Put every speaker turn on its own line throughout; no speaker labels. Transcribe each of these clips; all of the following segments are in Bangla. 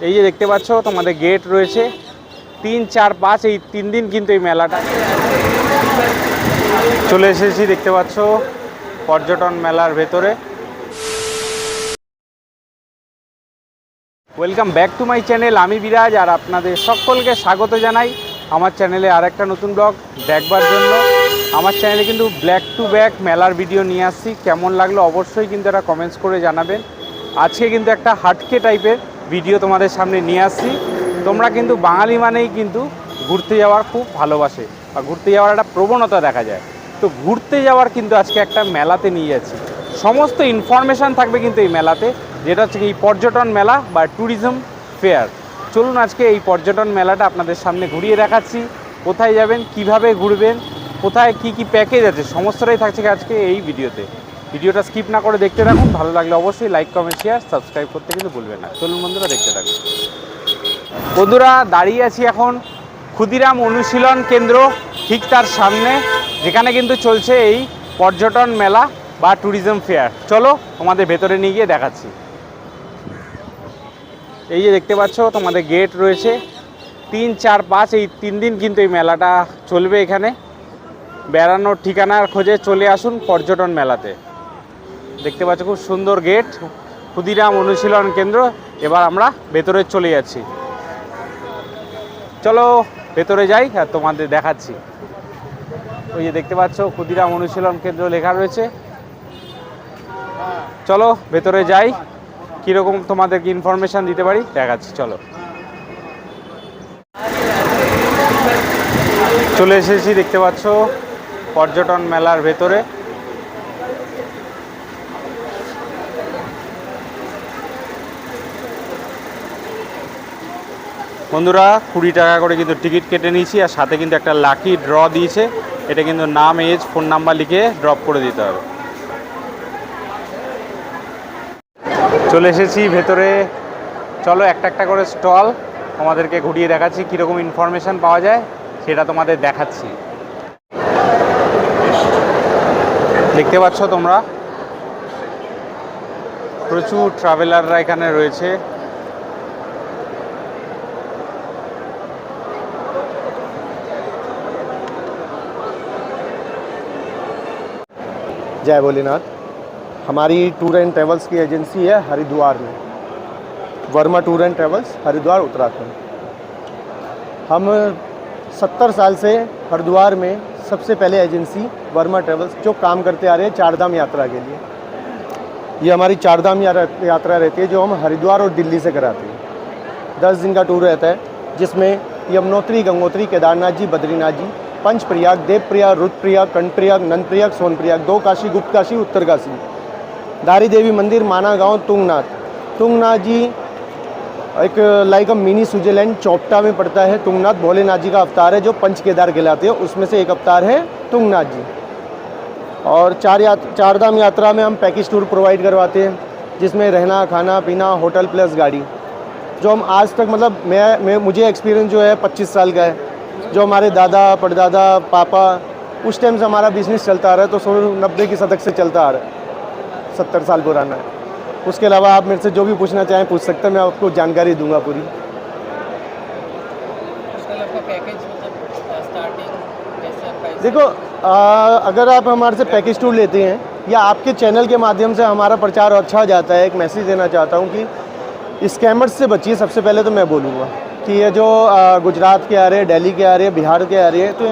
এই যে দেখতে পাচ্ছ তোমাদের গেট রয়েছে 3, 4, 5 এই 3 দিন কিন্তু এই মেলাটা চলে এসেছি। দেখতে পাচ্ছ পর্যটন মেলার ভেতরে। Welcome back to my channel, আমি বিরাজ আর আপনাদের সকলকে স্বাগত জানাই আমার চ্যানেলে আর একটা নতুন ব্লগ দেখবার জন্য। আমার চ্যানেলে কিন্তু ব্যাক টু ব্যাক মেলার ভিডিও নিয়ে আসছি। কেমন লাগলো অবশ্যই কিন্তু এটা কমেন্টস করে জানাবেন। আজকে কিন্তু একটা হাটকে টাইপের ভিডিও তোমাদের সামনে নিয়ে আসছি। তোমরা কিন্তু বাঙালি মানেই কিন্তু ঘুরতে যাওয়ার খুব ভালোবাসে বা ঘুরতে যাওয়ার একটা প্রবণতা দেখা যায়। তো ঘুরতে যাওয়ার কিন্তু আজকে একটা মেলাতে নিয়ে যাচ্ছি। সমস্ত ইনফরমেশান থাকবে কিন্তু এই মেলাতে, যেটা হচ্ছে এই পর্যটন মেলা বা ট্যুরিজম ফেয়ার। চলুন আজকে এই পর্যটন মেলাটা আপনাদের সামনে ঘুরিয়ে দেখাচ্ছি। কোথায় যাবেন, কিভাবে ঘুরবেন, কোথায় কি কি প্যাকেজ আছে, সমস্তটাই থাকছে আজকে এই ভিডিওতে। ভিডিওটা স্কিপ না করে দেখতে থাকুন। ভালো লাগলে অবশ্যই লাইক, কমেন্ট, শেয়ার, সাবস্ক্রাইব করতে কিন্তু ভুলবেন না। চলুন বন্ধুরা দেখতে থাকুন। বন্ধুরা দাঁড়িয়ে আছি এখন ক্ষুদিরাম অনুশীলন কেন্দ্র ঠিক তার সামনে, যেখানে কিন্তু চলছে এই পর্যটন মেলা বা ট্যুরিজম ফেয়ার। চলো তোমাদের ভেতরে নিয়ে গিয়ে দেখাচ্ছি। এই যে দেখতে পাচ্ছ তোমাদের গেট রয়েছে 3, 4, 5 এই 3 দিন কিন্তু এই মেলাটা চলবে। এখানে বেড়ানোর ঠিকানার খোঁজে চলে আসুন পর্যটন মেলাতে। দেখতে পাচ্ছ খুব সুন্দর গেট, ক্ষুদিরাম অনুশীলন কেন্দ্র। এবার আমরা ভেতরে চলে যাচ্ছি। চলো ভেতরে যাই আর তোমাদের দেখাচ্ছি। ওই যে দেখতে পাচ্ছ ক্ষুদিরাম অনুশীলন কেন্দ্র লেখা রয়েছে। চলো ভেতরে যাই, কীরকম তোমাদেরকে ইনফরমেশান দিতে পারি দেখাচ্ছি। চলো চলে এসেছি, দেখতে পাচ্ছ পর্যটন মেলার ভেতরে। বন্ধুরা 20 টাকা করে কিন্তু টিকিট কেটে নিয়েছি, আর সাথে কিন্তু একটা লাকি ড্র দিয়েছে। এটা কিন্তু নাম, এজ, ফোন নাম্বার লিখে ড্রপ করে দিতে হবে। চলে এসেছি ভেতরে। চলো একটা একটা করে স্টল তোমাদেরকে ঘুরিয়ে দেখাচ্ছি, কীরকম ইনফরমেশান পাওয়া যায় সেটা তোমাদের দেখাচ্ছি। দেখতে পাচ্ছ তোমরা প্রচুর ট্রাভেলাররা এখানে রয়েছে।
जय भोलेनाथ। हमारी टूर एंड ट्रेवल्स की एजेंसी है हरिद्वार में, Verma tour and travels, Haridwar Uttarakhand. हम 70 साल से हरिद्वार में सबसे पहले एजेंसी वर्मा ट्रेवल्स जो काम करते आ रहे हैं चारधाम यात्रा के लिए। ये हमारी चारधाम यात्रा रहती है जो हम हरिद्वार और दिल्ली से कराते हैं। 10 दिन का टूर रहता है, जिसमें यमुनोत्री, गंगोत्री, केदारनाथ जी, बद्रीनाथ जी, पंचप्रयाग, देवप्रयाग, रुद्रप्रयाग, कंठप्रयाग, नंदप्रयाग, सोनप्रयाग, 2 काशी, गुप्त काशी, उत्तर काशी, दारी देवी मंदिर, माना गांव, तुंगनाथ जी एक like a mini Switzerland Chopta में पड़ता है। तुंगनाथ भोलेनाथ जी का अवतार है जो पंच केदार कहलाते हैं, उसमें से एक अवतार है तुंगनाथ जी। और चारधाम यात्रा में हम पैकेज टूर प्रोवाइड करवाते हैं, जिसमें रहना, खाना, पीना, होटल प्लस गाड़ी। जो हम आज तक मतलब मुझे एक्सपीरियंस जो है 25 साल का है। जो हमारे दादा, परदादा, पापा उस टाइम से हमारा बिज़नेस चलता आ रहा है, तो 90 की शतक से चलता आ रहा है, 70 साल पुराना है। उसके अलावा आप मेरे से जो भी पूछना चाहें पूछ सकते हैं, मैं आपको जानकारी दूंगा पूरी। देखो अगर आप हमारे से पैकेज टूर लेते हैं या आपके चैनल के माध्यम से हमारा प्रचार अच्छा जाता है, एक मैसेज देना चाहता हूँ कि स्कैमर्स से बचिए। सबसे पहले तो मैं बोलूँगा कि ये जो गुजरात के आ रहे हैं, दिल्ली के आ रहे हैं, बिहार के आ रहे हैं, तो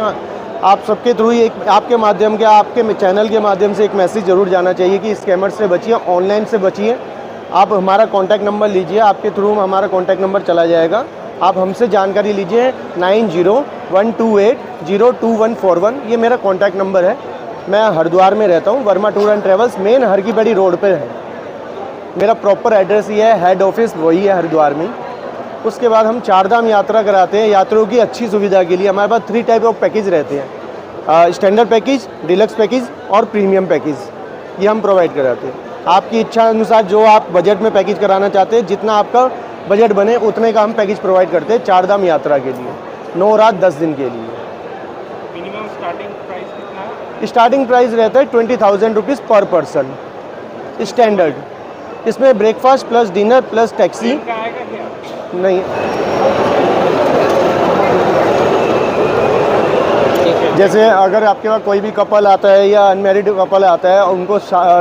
आप सबके थ्रू ही एक आपके माध्यम के, आपके चैनल के माध्यम से एक मैसेज ज़रूर जाना चाहिए कि स्कैमर से बचिए, ऑनलाइन से बचिए। आप हमारा कॉन्टैक्ट नंबर लीजिए, आपके थ्रू हमारा कॉन्टैक्ट नंबर चला जाएगा। आप हमसे जानकारी लीजिए 9012802141, ये मेरा कॉन्टैक्ट नंबर है। मैं हरिद्वार में रहता हूँ, वर्मा टूर एंड ट्रेवल्स मेन हर की पैड़ी रोड पर है। मेरा प्रॉपर एड्रेस ये है, हेड ऑफिस वही है हरिद्वार में। उसके बाद हम चारधाम यात्रा कराते हैं। यात्रियों की अच्छी सुविधा के लिए हमारे पास 3 टाइप ऑफ पैकेज रहते हैं, स्टैंडर्ड पैकेज, डिलक्स पैकेज और प्रीमियम पैकेज। ये हम प्रोवाइड कराते हैं। आपकी इच्छा अनुसार जो आप बजट में पैकेज कराना चाहते हैं, जितना आपका बजट बने उतने का हम पैकेज प्रोवाइड करते हैं चारधाम यात्रा के लिए, 9 रात 10 दिन के लिए।
मिनिमम स्टार्टिंग प्राइस कितना है?
स्टार्टिंग प्राइस रहता है 20,000 रुपीज़ पर पर्सन स्टैंडर्ड। इसमें breakfast plus dinner plus taxi. नहीं, जैसे अगर आपके पास कोई भी कपल आता है या अनमैरिड कपल आता है, उनको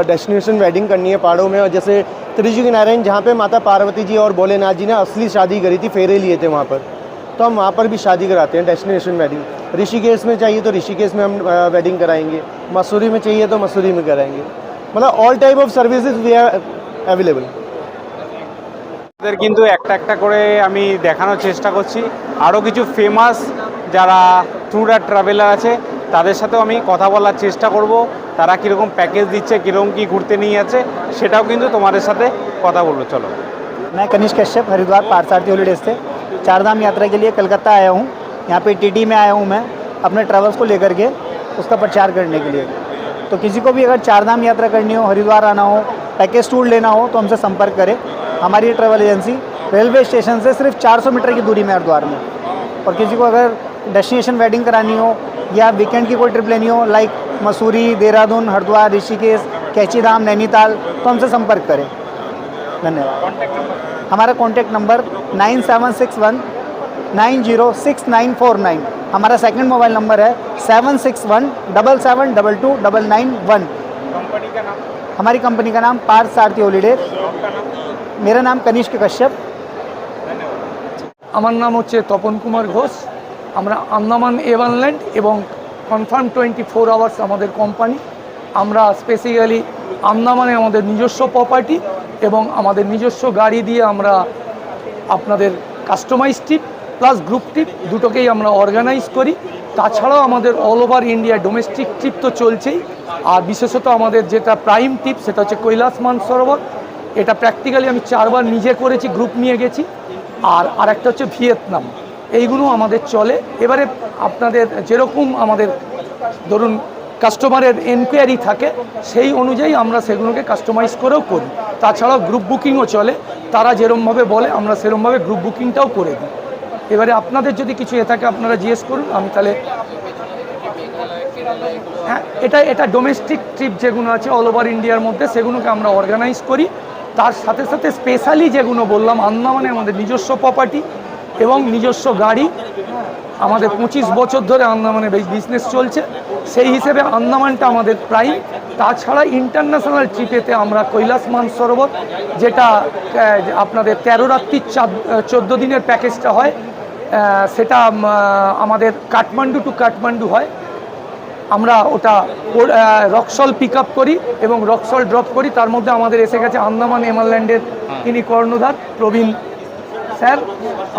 डेस्टिनेशन वेडिंग करनी है पहाड़ों में, और जैसे त्रिजी की नारायण जहाँ पे माता पार्वती जी और भोलेनाथ जी ने असली शादी करी थी, फेरे लिए थे वहाँ पर, तो हम वहाँ पर भी शादी कराते हैं डेस्टिनेशन वेडिंग। ऋषिकेश में चाहिए तो ऋषिकेश में हम वेडिंग कराएंगे, मसूरी में चाहिए तो मसूरी में कराएंगे, मतलब all type of services we are available.
ওদের কিন্তু একটা একটা করে আমি দেখানোর চেষ্টা করছি। আরও কিছু ফেমাস যারা ট্যুর আর ট্রাভেলার আছে তাদের সাথেও আমি কথা বলার চেষ্টা করব, তারা কীরকম প্যাকেজ দিচ্ছে, কীরকম কী ঘুরতে নিয়ে যাচ্ছে সেটাও কিন্তু তোমাদের সাথে কথা বলবো। চলো।
मैं कनिष्क कश्यप हरिद्वार पार्थसारथी हॉलीडेज से चारधाम यात्रा के लिए कलकत्ता आया हूँ। यहाँ पे टीटी में आया हूँ मैं अपने ट्रैवल्स को लेकर के उसका प्रचार करने के लिए। तो किसी को भी अगर चारधाम यात्रा करनी हो, हरिद्वार आना हो, पैकेज टूर लेना हो तो हमसे संपर्क करें। हमारी ट्रैवल एजेंसी रेलवे स्टेशन से सिर्फ 400 मीटर की दूरी में हरिद्वार में। और किसी को अगर डेस्टिनेशन वेडिंग करानी हो या वीकेंड की कोई ट्रिप लेनी हो लाइक मसूरी, देहरादून, हरिद्वार, ऋषिकेश, कैची धाम, नैनीताल, तो हमसे संपर्क करें। धन्यवाद। हमारा कॉन्टैक्ट नंबर 9761906949। हमारा सेकंड मोबाइल नंबर है 761777229991।
कंपनी का नाम?
हमारी कंपनी का नाम पार्थसारथी हॉलीडेज। मेरा नाम कनिष्क कश्यप।
আমার নাম হচ্ছে তপন কুমার ঘোষ। আমরা আন্দামান এভান ল্যান্ড এবং কনফার্ম 24 আওয়ার্স আমাদের কোম্পানি। আমরা স্পেসিক্যালি আন্দামানে আমাদের নিজস্ব প্রপার্টি এবং আমাদের নিজস্ব গাড়ি দিয়ে আমরা আপনাদের customise trip plus group trip দুটোকেই আমরা অর্গানাইজ করি। তাছাড়াও আমাদের all over India domestic trip তো চলছেই, আর বিশেষত আমাদের যেটা প্রাইম ট্রিপ সেটা হচ্ছে কৈলাস মানসরোবর। এটা প্র্যাকটিক্যালি আমি 4 বার নিজে করেছি, গ্রুপ নিয়ে গেছি। আর একটা হচ্ছে ভিয়েতনাম। এইগুলো আমাদের চলে। এবারে আপনাদের যেরকম আমাদের ধরুন কাস্টমারের এনকোয়ারি থাকে সেই অনুযায়ী আমরা সেগুলোকে কাস্টমাইজ করেও করি। তাছাড়াও গ্রুপ বুকিংও চলে, তারা যেরকমভাবে বলে আমরা সেরকমভাবে গ্রুপ বুকিংটাও করে দিই। এবারে আপনাদের যদি কিছু এ থাকে আপনারা জিজ্ঞেস করুন, আমি তাহলে। হ্যাঁ, এটা ডোমেস্টিক ট্রিপ যেগুলো আছে অল ওভার ইন্ডিয়ার মধ্যে সেগুলোকে আমরা অর্গানাইজ করি। তার সাথে সাথে স্পেশালি যেগুলো বললাম আন্দামানে আমাদের নিজস্ব প্রপার্টি এবং নিজস্ব গাড়ি। আমাদের 25 বছর ধরে আন্দামানে বিজনেস চলছে, সেই হিসেবে আন্দামানটা আমাদের প্রাইম। তাছাড়া ইন্টারন্যাশনাল ট্রিপেতে আমরা কৈলাস মানসরোবর, যেটা আপনাদের 13 রাত্রি 14 দিনের প্যাকেজটা হয়, সেটা আমাদের কাঠমান্ডু টু কাঠমান্ডু হয়। আমরা ওটা রক্সল পিক আপ করি এবং রক্সল ড্রপ করি। তার মধ্যে আমাদের এসে গেছে আন্দামান এমারল্যান্ডের তিনি কর্ণধার প্রবীণ স্যার,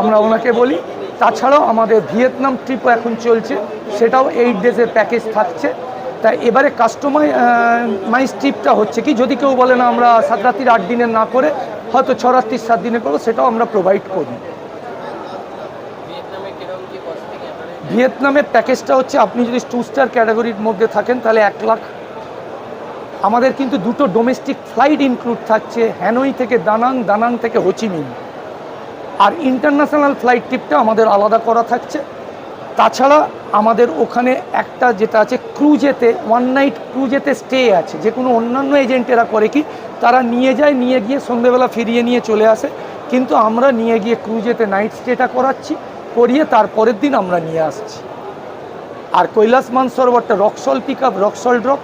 আমরা ওনাকে বলি। তাছাড়াও আমাদের ভিয়েতনাম ট্রিপও এখন চলছে, সেটাও 8 ডেজের প্যাকেজ থাকছে। তাই এবারে কাস্টমাইজ ট্রিপটা হচ্ছে কি, যদি কেউ বলে না আমরা 7 রাত্রির 8 দিনের না করে হয়তো 6 রাত্রির 7 দিনে করবো, সেটাও আমরা প্রোভাইড করি। ভিয়েতনামের প্যাকেজটা হচ্ছে আপনি যদি 2 স্টার ক্যাটাগরির মধ্যে থাকেন তাহলে 1 লাখ। আমাদের কিন্তু দুটো ডোমেস্টিক ফ্লাইট ইনক্লুড থাকছে, হ্যানয় থেকে দানাং, দানাং থেকে হোচিমিন। আর ইন্টারন্যাশনাল ফ্লাইট ট্রিপটা আমাদের আলাদা করা থাকছে। তাছাড়া আমাদের ওখানে একটা যেটা আছে ক্রুজেতে, 1 নাইট ক্রুজেতে স্টে আছে, যে কোনো অন্যান্য এজেন্টেরা করে কি তারা নিয়ে যায়, নিয়ে গিয়ে সন্ধ্যেবেলা ফিরিয়ে নিয়ে চলে আসে, কিন্তু আমরা নিয়ে গিয়ে ক্রুজেতে নাইট স্টেটা করিয়ে তারপরের দিন আমরা নিয়ে আসছি। আর কৈলাস মানসরোবরটা Raxaul pick up, Raxaul drop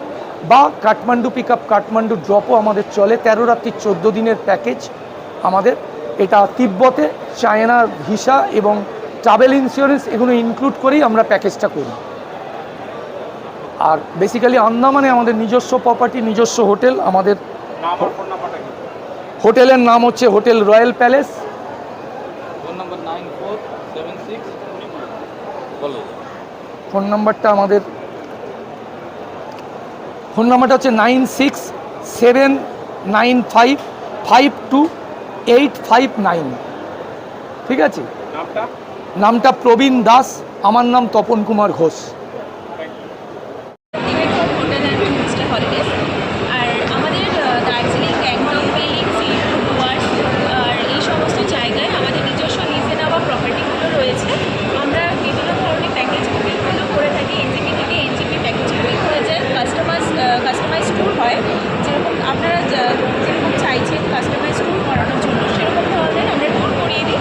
বা কাঠমান্ডু পিক আপ, কাঠমান্ডু ড্রপও আমাদের চলে। 13 রাত্রি 14 দিনের প্যাকেজ আমাদের। এটা তিব্বতে চায়না ভিসা এবং ট্রাভেল ইন্স্যুরেন্স এগুলো ইনক্লুড করেই আমরা প্যাকেজটা করি। আর বেসিক্যালি আন্দামানে আমাদের নিজস্ব প্রপার্টি, নিজস্ব হোটেল। আমাদের হোটেলের নাম হচ্ছে হোটেল রয়্যাল প্যালেস। ফোন নাম্বারটা হচ্ছে 9679552859। ঠিক আছে? নামটা প্রবীণ দাস, আমার নাম তপন কুমার ঘোষ।
আর আমাদের দার্জিলিং, গ্যাংটক, বেলিং, সিলিগুড়ি, ডুয়ার্স আর এই সমস্ত জায়গায় আমাদের নিজস্ব লিজে নেওয়া প্রপার্টিগুলো রয়েছে। আমরা বিভিন্ন ধরনের প্যাকেজ বুকিংগুলো করে থাকি। এনজিপি থেকে এনজিপি প্যাকেজ বুকিং হয়ে যায়, কাস্টমাইজ ট্যুর হয়। যেরকম আপনারা যেরকম চাইছেন কাস্টমাইজ ট্যুর করানোর জন্য সেরকম ধরনের আমরা ট্যুর করিয়ে দিই।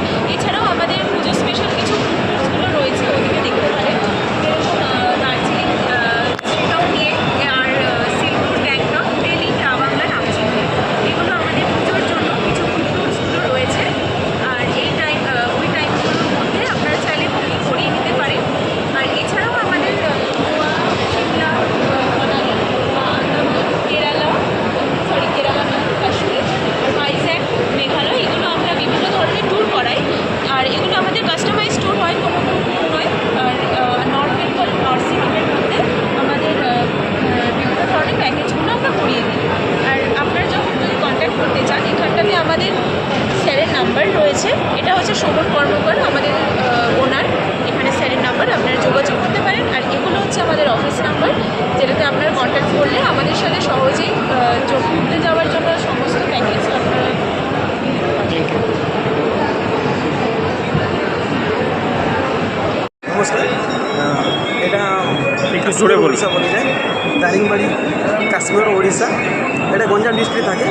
হচ্ছে শোভন কর্মকার, আমাদের ওনার। এখানে স্যারের নাম্বার, আপনারা যোগাযোগ করতে পারেন। আর এগুলো হচ্ছে আমাদের অফিস নাম্বার, যেটাতে আপনারা কন্ট্যাক্ট করলে আমাদের সাথে সহজেই ঘুরতে যাওয়ার জন্য সমস্ত প্যাকেজ আপনারা।
নমস্কার, এটা
একটু জোরে বলুন।
ওড়িশা বলে যায়, দারিংবাড়ি, কাশ্মীর, ওড়িশা। এটা গঞ্জাম ডিস্ট্রিক্ট থাকে।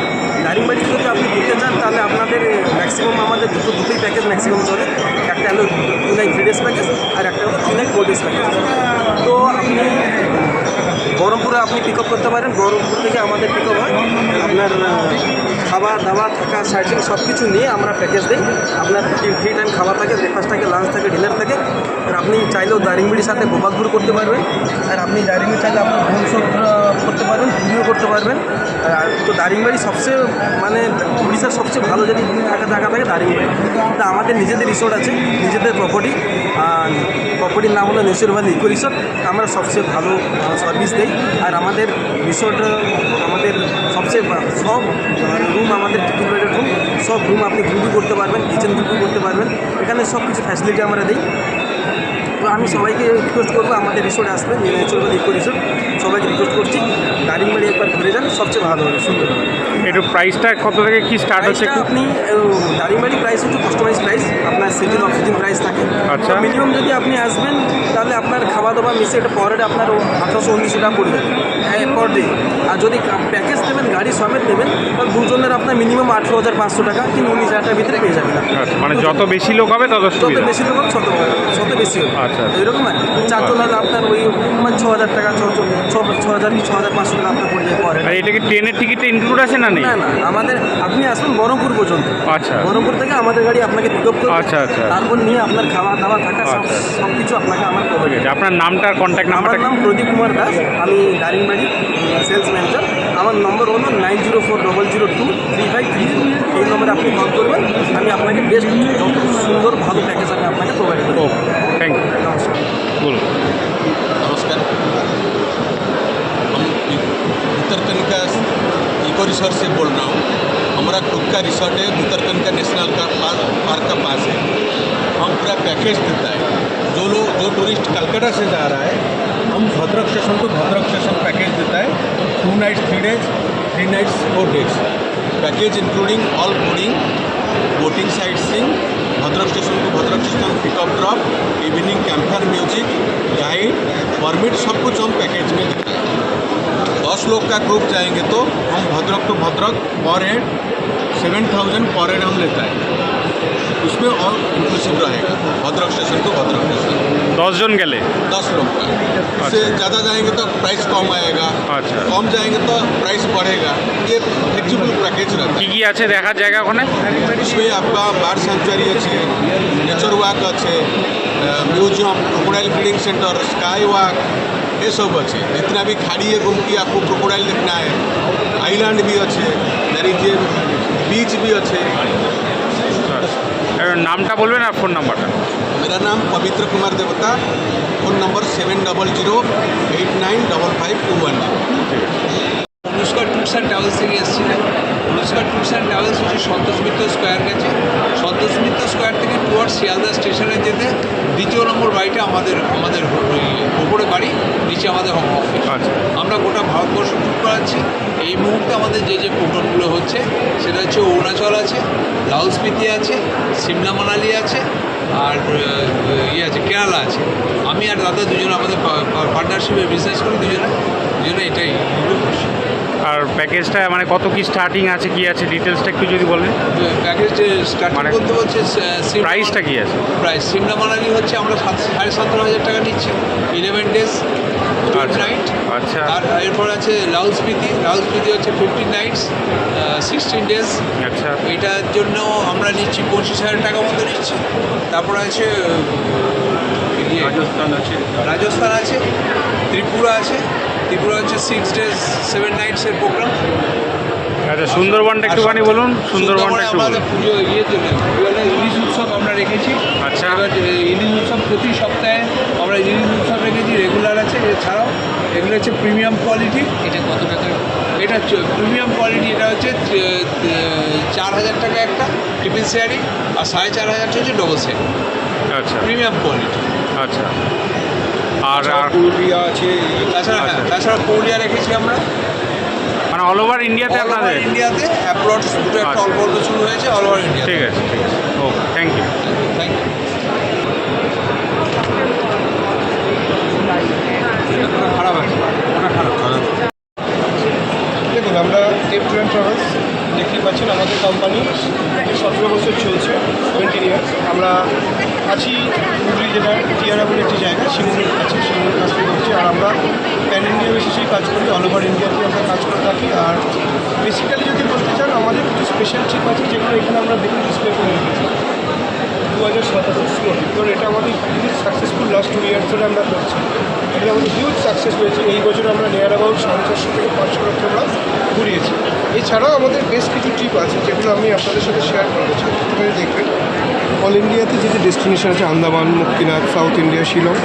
দারিংবাড়ি যদি আপনি ঘুরতে চান তাহলে আপনাদের ম্যাক্সিমাম আমাদের দুটোই প্যাকেজ ম্যাক্সিমাম চলে। একটা হলো 2 নাইট 3 ডেজ প্যাকেজ, আর একটা হলো 3 নাইট 4 ডেজ প্যাকেজ। তো আপনি বহরমপুরে আপনি পিক আপ করতে পারেন। বহরমপুর থেকে আমাদের পিক আপ হয়। আপনার খাবার দাবার থাকা সাইডিং সব কিছু নিয়ে আমরা প্যাকেজ দিই। আপনার ফ্রি টাইম খাবার থাকে, ব্রেকফাস্ট থাকে, লাঞ্চ থাকে, ডিনার থাকে। আর আপনি চাইলেও দারিংবাড়ির সাথে গোপালপুর করতে পারবেন। আর আপনি দারিংবাড়ি চাইলে আপনার ভুবনেশ্বর করতে পারবেন, পুরীও করতে পারবেন। আর তো দারিংবাড়ি সবচেয়ে মানে উড়িষ্যার সবচেয়ে ভালো যদি থাকা জায়গা থাকে দারিংবাড়ি। তা আমাদের নিজেদের রিসোর্ট আছে, নিজেদের প্রপার্টি। প্রপার্টির নাম হলো নেচার ভ্যালি ইকো রিসোর্ট। আমরা সবচেয়ে ভালো সার্ভিস দিই। আর আমাদের রিসোর্ট আমাদের সবচেয়ে সব রুম আমাদের টিকিট বেডের রুম, সব রুম আপনি গ্রুপই করতে পারবেন, কিচেন গ্রুপই করতে পারবেন। এখানে সব কিছু ফ্যাসিলিটি আমরা দিই। তো আমি সবাইকে রিকোয়েস্ট করবো আমাদের রিসোর্টে আসবেন, নেচার ভ্যালি ইকো রিসোর্ট। সবাইকে রিকোয়েস্ট করছি দারিংবাড়ি একবার ঘুরে যান, সবচেয়ে ভালো হবে, সুন্দর হবে।
একটু প্রাইসটা কত থেকে কি স্টার্ট হচ্ছে?
প্রাইসটা আপনি দারিংবাড়ি প্রাইস হচ্ছে কাস্টমাইজ প্রাইস, আপনার সিজন অফ সিজন প্রাইস থাকে।
আচ্ছা।
মিনিমাম যদি আপনি আসবেন তাহলে আপনার খাওয়া দাওয়া মিশে এটা পর ডে আপনার 1800-1900 টাকা পড়ে যাবে পর ডে। আর যদি প্যাকেজ নেবেন, গাড়ি সমেত নেবেন, তাহলে দুজনের আপনার মিনিমাম 18,500 টাকা কি 19,000 টাকার ভিতরে পেয়ে যাবেন।
আচ্ছা, মানে যত বেশি লোক হবে তত
যত
সুবিধা।
বেশি লোক তত বেশি হবে।
আচ্ছা।
এরকম হয় 4 জন হলে আপনার ওই মানে 6,000 টাকা, 6,000 কি 6,500 টাকা আপনার পড়ে যায় পরে।
আর এটা কি ট্রেনের টিকিটটা ইনক্লুড আছে না নেই?
না না, আমাদের আপনি আসবেন বহরমপুর পর্যন্ত।
আচ্ছা।
বহরমপুর থেকে আমাদের গাড়ি আপনাকে পিক আপ করবে।
আচ্ছা, আচ্ছা।
তারপর নিয়ে আপনার খাওয়া দাওয়া থাকা সব
আচ্ছা।
সব কিছু আপনাকে আমার প্রোভাইড।
ঠিক আছে, আপনার নামটা আর কন্ট্যাক্ট
আমার
নাম্বারটা?
নাম প্রদীপ কুমার দাস, আমি দারিংবাড়ি সেলস ম্যানেজার। আমার নম্বর হলো 9040023533। এই নম্বরে আপনি কল করবেন, আমি আপনাকে বেস্ট যত সুন্দর ভালো প্যাকেজ আমি আপনাকে প্রোভাইড করবো।
Thank you.
নমস্কার।
বলুন।
नमस्कार, हम भितरकनिका इको रिसोर्ट से बोल रहा हूँ। हमारा खुद का रिसोर्ट है, भितरकनिका नेशनल का पार्क का पास है। हम पूरा पैकेज देता है। जो टूरिस्ट कलकत्ता से जा रहा है, हम भद्रक स्टेशन को भद्रक स्टेशन पैकेज देता है। 2 nights 3 days, 3 nights 4 days package including all fooding, boating, sightseeing, Bhadrak station को Bhadrak station pickup drop, evening campfire music, guide, permit, सब कुछ हम पैकेज में देते हैं। 10 लोग का ग्रुप जाएंगे तो हम भद्रक टू भद्रक पर हेड 7,000 पर हेड हम लेता है। उसमें ऑल इंक्लूसिव रहेगा, Bhadrak station to Bhadrak station.
10 জন গেলে?
10 लोग का। इससे ज़्यादा जाएंगे तो प्राइस कम आएगा।
अच्छा।
कम जाएंगे तो प्राइस बढ़ेगा। ये फ्लेक्सिबल पैकेज रहता
কি
है।
কি আছে দেখার জায়গা ওখানে?
इसमें आपका बार्ड सेंचुरी अच्छे, नेचर वॉक अच्छे, museum, crocodile feeding centre, sky walk, ये सब अच्छे। जितना भी खाड़ी है घूमती आपको क्रोकोडाइल देखना है, आइलैंड भी अच्छे, बीच भी अच्छे।
নামটা বলবেন আর ফোন নাম্বারটা?
मेरा नाम पवित्र कुमार देवता, phone number 7008955521।
Anushka tours and travels থেকে এসেছিলেন। অনুষ্কা ট্যুরস অ্যান্ড ট্রাভেলস হচ্ছে সন্তোষ মিত্র স্কোয়ার গেছে। সন্তোষ মিত্র স্কোয়ার থেকে টুয়ার্ড শিয়ালদা স্টেশনে যেতে 2 নম্বর বাড়িটা আমাদের ওপরে বাড়ি, নিচে আমাদের হোম অফিস।
আচ্ছা।
আমরা গোটা ভারতবর্ষ ট্যুর করাচ্ছি। এই মুহূর্তে আমাদের যে প্রোগ্রামগুলো হচ্ছে সেটা হচ্ছে অরুণাচল আছে, লাউল স্পিতি আছে, সিমলা মানালি আছে, আর ইয়ে আছে কেরালা আছে। আমি আর দাদা দুজনে আমাদের পার্টনারশিপে বিজনেস করি, দুজনে এটাই করছি।
আর প্যাকেজটা মানে কত কি স্টার্টিং আছে, কি আছে ডিটেলসটা একটু যদি বলেন।
প্যাকেজ স্টার্টিং
মানে
বলতে বলছে
প্রাইসটা কি আছে?
প্রাইস সিমলা মানালি হচ্ছে আমরা 17,500 টাকা নিচ্ছি 11 ডেজ 12 নাইট।
আচ্ছা।
আর এরপর আছে লাউল স্পিতি হচ্ছে 15 নাইটস 16 ডেজ।
আচ্ছা।
এটার জন্য আমরা নিচ্ছি 25,000 টাকা মতো নিচ্ছি। তারপর আছে রাজস্থান আছে, ত্রিপুরা আছে। ত্রিপুরা হচ্ছে 6 ডেজ 7 নাইটসের প্রোগ্রাম।
আচ্ছা, সুন্দরবনটা একটুখানি বলুন। সুন্দরবনটা একটু বলুন।
আমাদের পুজো ইলিশ উৎসব আমরা রেখেছি।
আচ্ছা।
এবার ইলিশ উৎসব প্রতি সপ্তাহে আমরা ইলিশ উৎসব রেখেছি, রেগুলার আছে। এছাড়াও এগুলো হচ্ছে প্রিমিয়াম কোয়ালিটি। এটা কত টাকা? এটা প্রিমিয়াম কোয়ালিটি, এটা হচ্ছে 4,000 টাকা একটা ট্রিপল শেয়ারিং, আর 4,500 হচ্ছে ডবল শেয়ারিং।
আচ্ছা
প্রিমিয়াম কোয়ালিটি।
আচ্ছা। আর আর
পুরুলিয়া আছে, তাছাড়া
আচ্ছা।
তাছাড়া পুরুলিয়া রেখেছি আমরা।
মানে অল ওভার ইন্ডিয়াতে
অল ওভার
আপনাদের?
ইন্ডিয়াতে অ্যাপ্রক্স দুটো একটা
আচ্ছা।
অল্প অল্প শুরু হয়েছে অল ওভার ইন্ডিয়া।
ঠিক আছে ঠিক আছে, okay, thank you.
Thank you. খারাপ আছে, ওটা খারাপ।
দেখুন, আমরা টেপ ট্যুর অ্যান্ড ট্রাভেলস দেখতেই পাচ্ছেন, আমাদের কোম্পানি 17 বছর চলছে, 20 ইয়ার্স। আমরা আছি হুগলি জেলার টিয়ারা বলে একটি জায়গা, শিমুলের কাছে, শিমুলের কাজ থেকে করছি। আর আমরা প্যান ইন্ডিয়া বেসিসেই কাজ করি, অল ওভার ইন্ডিয়াতে আমরা কাজ করে থাকি। আর বেসিক্যালি যদি বলতে চান, আমাদের কিছু স্পেশাল ট্রিপ আছে যেগুলো এখানে আমরা দেখুন ডিসপ্লে করে রেখেছি। 2017 স্লোটি, কারণ এটা আমাদের হিউজ সাকসেসফুল, লাস্ট 2 ইয়ার্স ধরে আমরা করছি। এটা আমাদের হিউজ সাকসেস হয়েছে। এই বছর আমরা নিয়ার অ্যাবাউট 450 থেকে 500 লক্ষ আমরা ঘুরিয়েছি। এছাড়াও আমাদের বেশ কিছু ট্রিপ আছে যেগুলো আমি আপনাদের সাথে শেয়ার করতে চাই। এখানে দেখবেন অল ইন্ডিয়াতে যে ডেস্টিনেশন আছে, Andaman, Muktinath, south India, Shillong,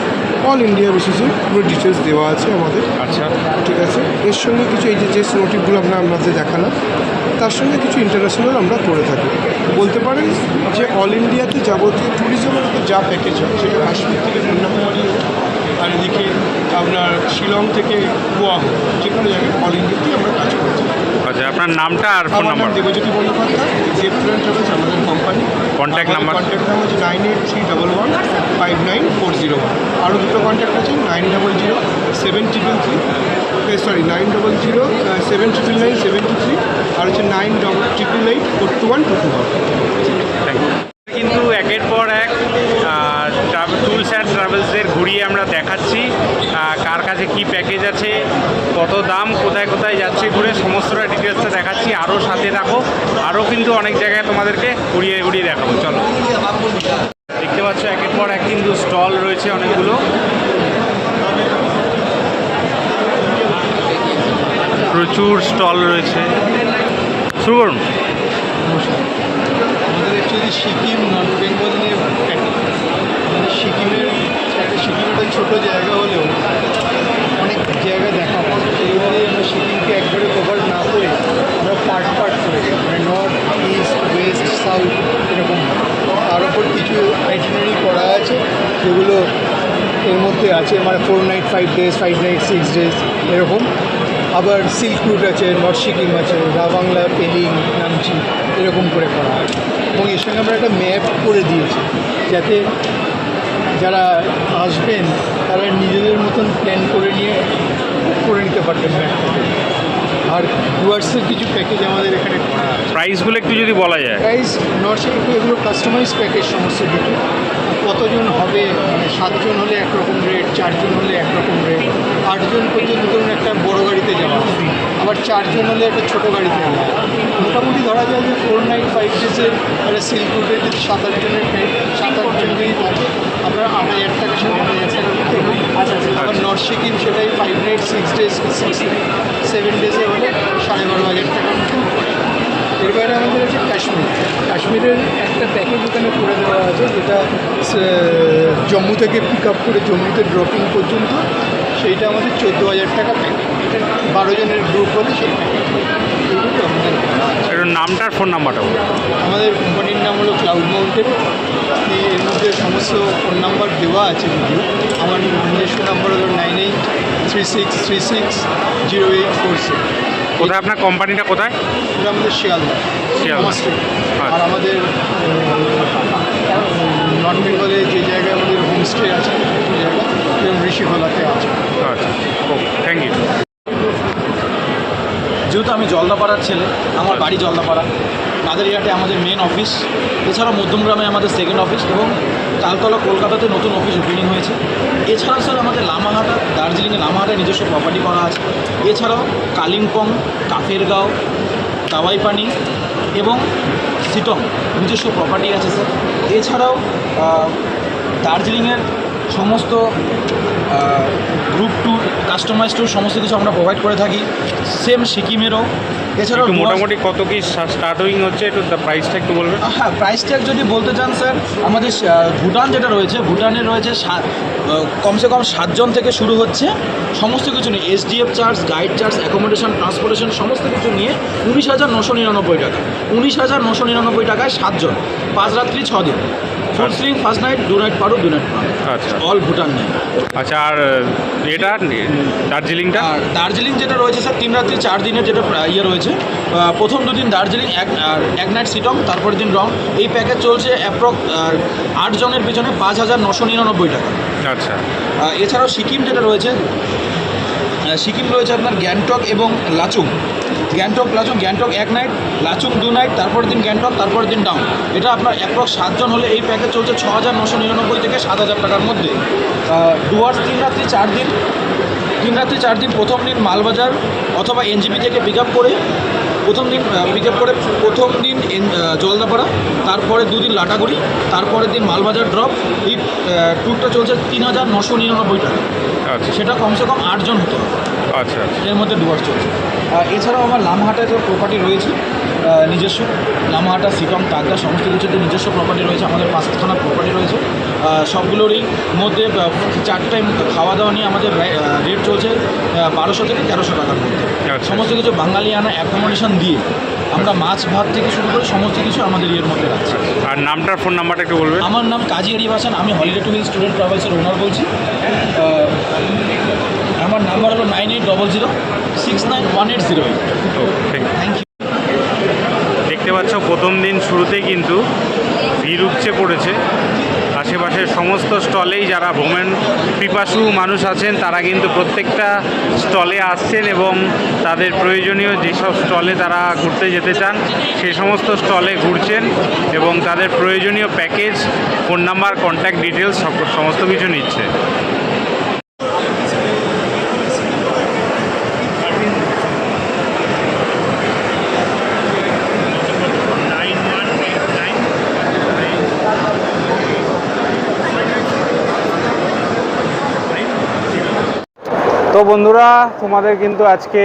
all India বেসিসে পুরো ডিটেলস দেওয়া আছে আমাদের।
আচ্ছা,
ঠিক আছে। এর সঙ্গে কিছু এই যে স্নো ট্রিপগুলো আমরা আপনাদের দেখালাম, তার সঙ্গে কিছু ইন্টারন্যাশনাল আমরা করে থাকি। বলতে পারেন যে অল ইন্ডিয়াতে যাবতীয় ট্যুরিজমের উপর যা প্যাকেজ হয়, সেটা কাশ্মীর থেকে কন্যাকুমারী হোক, আর এদিকে আপনার শিলং থেকে গোয়া হোক, যে কোনো জায়গায় অল ইন্ডিয়াতেই আমরা কাজ করছি।
আচ্ছা, আপনার নামটা আর ফোন
আমার নাম
number?
Debjyoti Bandyopadhyay, tape tour and travels আমাদের company.
Contact number?
Contact number হচ্ছে 9831159401। আরও দুটো কন্ট্যাক্ট আছে, 900-7333, 900-799-723, আর হচ্ছে 9888-421-221।
Thank you. কিন্তু একের পর এক ট্যুরস অ্যান্ড ট্রাভেলসের ঘুরিয়ে আমরা দেখাচ্ছি কার কাছে কি প্যাকেজ আছে, কত দাম, কোথায় কোথায় যাচ্ছে ঘুরে, সমস্তটা ডিটেলসটা দেখাচ্ছি। আরও সাথে রাখো, আরও কিন্তু অনেক জায়গায় তোমাদেরকে ঘুরিয়ে ঘুরিয়ে দেখাবো। চলো, দেখতে পাচ্ছ একের পর এক কিন্তু স্টল রয়েছে অনেকগুলো। প্রচুর স্টল রয়েছে, শুরু করুন।
আমাদের অ্যাকচুয়ালি সিকিম, নর্থ বেঙ্গল নিয়ে প্যাকেজ। আমাদের সিকিমের একটা ছোটো জায়গা হলেও অনেক জায়গা দেখা হয়। এইবারে আমরা সিকিমকে একবারে কভার না করে আমরা পার্ট করে মানে নর্থ, ইস্ট, ওয়েস্ট, সাউথ এরকম। তার উপর কিছু আইটিনারি করা আছে যেগুলো এর মধ্যে আছে, মানে 4 নাইট 5 ডেজ, 5 নাইট 6 ডেজ এরকম। আবার সিল্ক রুট আছে, নর্থ সিকিম আছে, রাবাংলা, পেলিং, নামচি এরকম করে করা হয়। এবং এর সঙ্গে আমরা একটা ম্যাপ করে দিয়েছি যাতে যারা আসবেন তারা নিজেদের মতন প্ল্যান করে নিতে পারবেন ম্যাপটাকে। আর ডুয়ার্সের কিছু প্যাকেজ আমাদের এখানে করা আছে।
প্রাইসগুলো একটু যদি বলা যায়।
প্রাইস নর্থ সিকিম এগুলো কাস্টমাইজ প্যাকেজ সমস্ত কিছু। কতজন হবে, মানে 7 জন হলে একরকম রেট, 4 জন হলে একরকম রেট, 8 জন পর্যন্ত ধরুন একটা বড় গাড়িতে যাওয়া, আবার 4 জন হলে একটা ছোটো গাড়িতে যাওয়া। মোটামুটি ধরা যায় যে 4 নাইট 5 ডেজের একটা সিল্ক রুটে যদি 7-8 জনের 7-8 জন যদি থাকে, আপনার 8,000 টাকা 7,000 টাকার মধ্যে। আবার নর্থ সিকিম সেটাই 5 নাইট 6 ডেজ, 7 ডেজে হলে 12,500 টাকার মতো। এর বাইরে আমাদের আছে কাশ্মীরের একটা প্যাকেজ এখানে করে দেওয়া আছে, যেটা জম্মু থেকে পিক আপ করে জম্মুতে ড্রপিং পর্যন্ত, সেইটা আমাদের 14,000 টাকা প্যাকেজ। এটা 12 জনের গ্রুপ হলে সেই প্যাকেজ। এইগুলো আমাদের
এর নামটার ফোন নাম্বারটা?
আমাদের কোম্পানির নাম হলো ক্লাউড মাউন্টেন। এর মধ্যে সমস্ত ফোন নাম্বার দেওয়া আছে যদিও। আমার নিজস্ব নাম্বার হলো 9836360846।
কোথায় আপনার কোম্পানিটা কোথায়?
এটা আমাদের শিয়ালদা। আর আমাদের নর্থ বেঙ্গলে যে জায়গায় আমাদের হোমস্টে আছে সেই জায়গা যেমন ঋষিখোলাতে আছে।
আচ্ছা, ওকে, থ্যাংক ইউ।
যেহেতু আমি জলদাপাড়ার ছেলে, আমার বাড়ি জলদাপাড়া, কাদেরিয়াতে আমাদের মেন অফিস, এছাড়াও মধ্যমগ্রামে আমাদের সেকেন্ড অফিস, এবং তালতলা কলকাতাতে নতুন অফিস ওপেনিং হয়েছে। এছাড়াও স্যার আমাদের লামাহাটা, দার্জিলিংয়ে লামাহাটায় নিজস্ব প্রপার্টি করা আছে। এছাড়াও কালিম্পং, কাফেরগাঁও, দাওয়াইপানি এবং সিটং নিজস্ব প্রপার্টি আছে স্যার। এছাড়াও দার্জিলিংয়ের সমস্ত
গ্রুপ ট্যুর, কাস্টমাইজ ট্যুর সমস্ত কিছু আমরা প্রোভাইড করে থাকি। সেম সিকিমেরও। এছাড়াও
একটু মোটামুটি কত কি স্টার্টিং হচ্ছে, একটু প্রাইসটা একটু বলবেন?
হ্যাঁ, প্রাইস ট্যাগ যদি বলতে চান স্যার, আমাদের ভুটান যেটা রয়েছে, ভুটানে রয়েছে কমসে কম 7 জন থেকে শুরু হচ্ছে। সমস্ত কিছু নিয়ে SDF charge, guide charge, accommodation, transportation সমস্ত কিছু নিয়ে 19,999 টাকা। 19,999 টাকায় 7 জন, 5 রাত্রি 6 দিন। ফুল স্লিং, ফার্স্ট নাইট, 2 নাইট পারো, 2 নাইট পারো।
আচ্ছা,
অল ভুটান নিয়ে।
আচ্ছা, আর এটা দার্জিলিংটা?
আর দার্জিলিং যেটা রয়েছে স্যার 3 রাত্রি 4 দিনের যেটা ইয়ে রয়েছে, প্রথম 2 দিন দার্জিলিং, এক নাইট সিটং, তারপরের দিন রং। এই প্যাকেজ চলছে অ্যাপ্রক্স 8 জনের পিছনে 5,999 টাকা।
আচ্ছা,
এছাড়াও সিকিম যেটা রয়েছে, সিকিম রয়েছে আপনার গ্যাংটক এবং লাচুং। গ্যাংটক 1 নাইট, লাচুং 2 নাইট, তারপরের দিন গ্যাংটক, তারপরের দিন ডাউন। এটা আপনার অ্যাপ্রক্স 7 জন হলে এই প্যাকেজ চলছে 6,999 থেকে 7,000 টাকার মধ্যে। ডুয়ার্স 3 রাত্রি 4 দিন। 3 রাত্রি 4 দিন, প্রথম দিন মালবাজার অথবা এনজিপি থেকে পিক আপ করে, প্রথম দিন জলদাপাড়া, তারপরে 2 দিন লাটাগুড়ি, তারপরের দিন মালবাজার ড্রপ। এই ট্যুরটা চলছে 3,999 টাকা।
আচ্ছা,
সেটা কমসে কম 8 জন হতে হবে।
আচ্ছা,
এর মধ্যে ডুয়ার্স চলছে। এছাড়াও আমার লামহাটায় যে প্রপার্টি রয়েছে নিজস্ব, লামহাটা, সিটং, তাগদা সমস্ত কিছুতে নিজস্ব প্রপার্টি রয়েছে। আমাদের 5খানা প্রপার্টি রয়েছে। সবগুলোরই মধ্যে 4 টাইম খাওয়া দাওয়া নিয়ে আমাদের রেট চলছে 1200 থেকে 1300 টাকার মধ্যে। সমস্ত কিছু বাঙালিয়ানা অ্যাকোমোডেশন দিয়ে আমরা মাছ ভাত থেকে শুরু করে সমস্ত কিছু আমাদের ইয়ের মধ্যে রাখছি।
আর নামটা, ফোন নাম্বারটা একটু বলবেন?
আমার নাম কাজী আরিফ হাসান, আমি হলিডে টু হিল স্টুডেন্ট ট্রাভেলসের ওনার বলছি। আমার নাম্বার হলো 9800691808। Thank you.
দেখতে পাচ্ছ প্রথম দিন শুরুতেই কিন্তু ভিড় উপচে পড়েছে। আশেপাশের সমস্ত স্টলেই যারা ভ্রমণ পিপাসু মানুষ আছেন তারা কিন্তু প্রত্যেকটা স্টলে আসছেন এবং তাদের প্রয়োজনীয় যেসব স্টলে তারা ঘুরতে যেতে চান সেই সমস্ত স্টলে ঘুরছেন এবং তাদের প্রয়োজনীয় package, phone number, contact details সমস্ত কিছু নিচ্ছে। তো বন্ধুরা, তোমাদের কিন্তু আজকে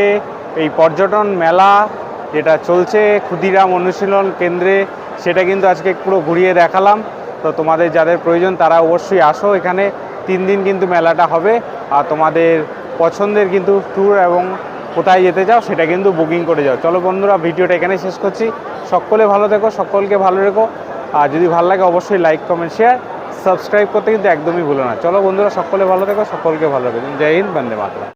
এই পর্যটন মেলা যেটা চলছে ক্ষুদিরাম অনুশীলন কেন্দ্রে, সেটা কিন্তু আজকে পুরো ঘুরিয়ে দেখালাম। তো তোমাদের যাদের প্রয়োজন তারা অবশ্যই আসো, এখানে 3 দিন কিন্তু মেলাটা হবে। আর তোমাদের পছন্দের কিন্তু ট্যুর এবং কোথায় যেতে চাও সেটা কিন্তু বুকিং করে যাও। চলো বন্ধুরা, ভিডিওটা এখানেই শেষ করছি। সকলে ভালো থেকো, সকলকে ভালো রেখো। আর যদি ভালো লাগে অবশ্যই লাইক, কমেন্ট, শেয়ার, সাবস্ক্রাইব করতে কিন্তু একদমই ভুলো না। চলো বন্ধুরা, সকলে ভালো থেকো, সকলকে ভালো রেখো। জয় হিন্দ, বন্দে মাতরম।